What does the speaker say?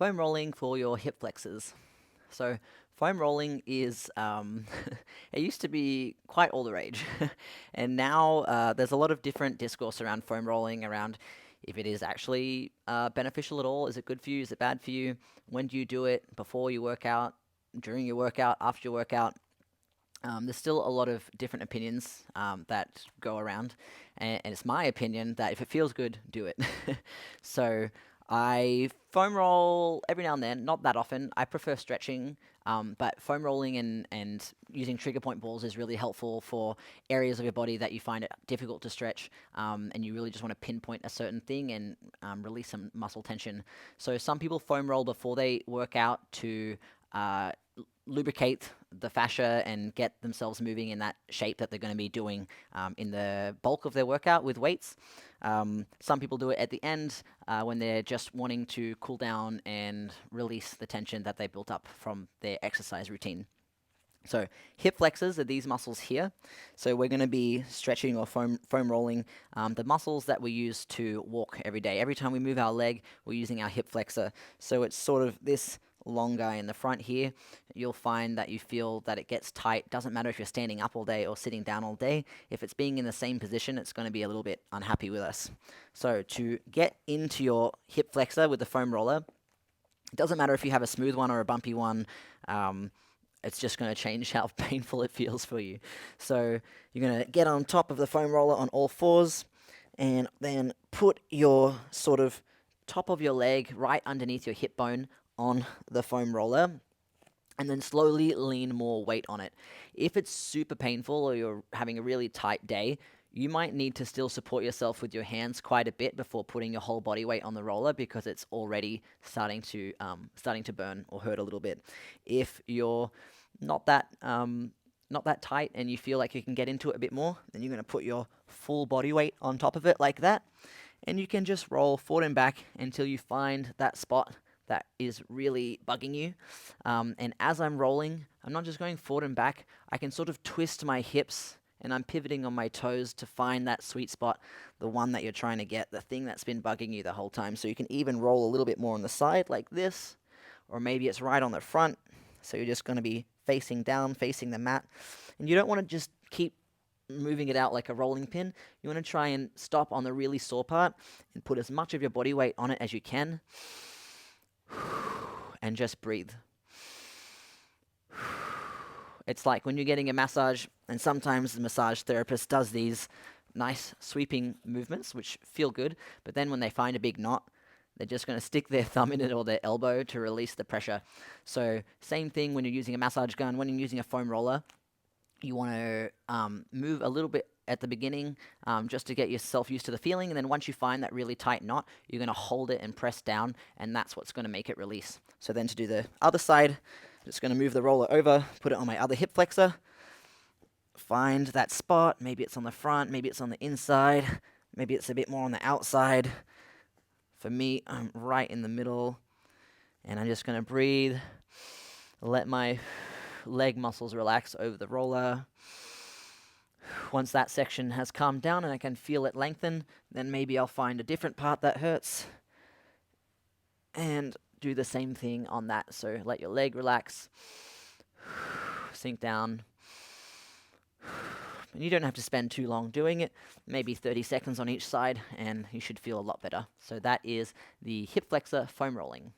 Foam rolling for your hip flexors. So foam rolling is, it used to be quite all the rage. And now there's a lot of different discourse around foam rolling, around if it is actually beneficial at all. Is it good for you? Is it bad for you? When do you do it? Before you work out? During your workout? After your workout? There's still a lot of different opinions that go around, and it's my opinion that if it feels good, do it. So I foam roll every now and then, not that often. I prefer stretching, but foam rolling and using trigger point balls is really helpful for areas of your body that you find it difficult to stretch, and you really just want to pinpoint a certain thing and release some muscle tension. So some people foam roll before they work out to lubricate the fascia and get themselves moving in that shape that they're going to be doing in the bulk of their workout with weights. Some people do it at the end when they're just wanting to cool down and release the tension that they built up from their exercise routine. So hip flexors are these muscles here. So we're going to be stretching or foam rolling the muscles that we use to walk every day. Every time we move our leg, we're using our hip flexor. So it's sort of this long guy in the front here. You'll find that you feel that it gets tight. Doesn't matter if you're standing up all day or sitting down all day. If it's being in the same position, it's going to be a little bit unhappy with us. So to get into your hip flexor with the foam roller, it doesn't matter if you have a smooth one or a bumpy one. It's just going to change how painful it feels for you. So you're going to get on top of the foam roller on all fours and then put your sort of top of your leg right underneath your hip bone on the foam roller, and then slowly lean more weight on it. If it's super painful or you're having a really tight day, you might need to still support yourself with your hands quite a bit before putting your whole body weight on the roller, because it's already starting to burn or hurt a little bit. If you're not that tight and you feel like you can get into it a bit more, then you're going to put your full body weight on top of it like that, and you can just roll forward and back until you find that spot that is really bugging you. And as I'm rolling, I'm not just going forward and back. I can sort of twist my hips and I'm pivoting on my toes to find that sweet spot, the one that you're trying to get, the thing that's been bugging you the whole time. So you can even roll a little bit more on the side like this, or maybe it's right on the front. So you're just going to be facing down, facing the mat. And you don't want to just keep moving it out like a rolling pin. You want to try and stop on the really sore part and put as much of your body weight on it as you can. And just breathe. It's like when you're getting a massage, and sometimes the massage therapist does these nice sweeping movements which feel good, but then when they find a big knot, they're just going to stick their thumb in it or their elbow to release the pressure. So same thing when you're using a massage gun. When you're using a foam roller, you want to move a little bit at the beginning just to get yourself used to the feeling, and then once you find that really tight knot, you're going to hold it and press down, and that's what's going to make it release. So then to do the other side, I'm just going to move the roller over, put it on my other hip flexor, find that spot. Maybe it's on the front, maybe it's on the inside, maybe it's a bit more on the outside. For me, I'm right in the middle, and I'm just going to breathe, let my leg muscles relax over the roller. Once that section has calmed down and I can feel it lengthen, then maybe I'll find a different part that hurts and do the same thing on that. So let your leg relax, sink down. And you don't have to spend too long doing it, maybe 30 seconds on each side, and you should feel a lot better. So that is the hip flexor foam rolling.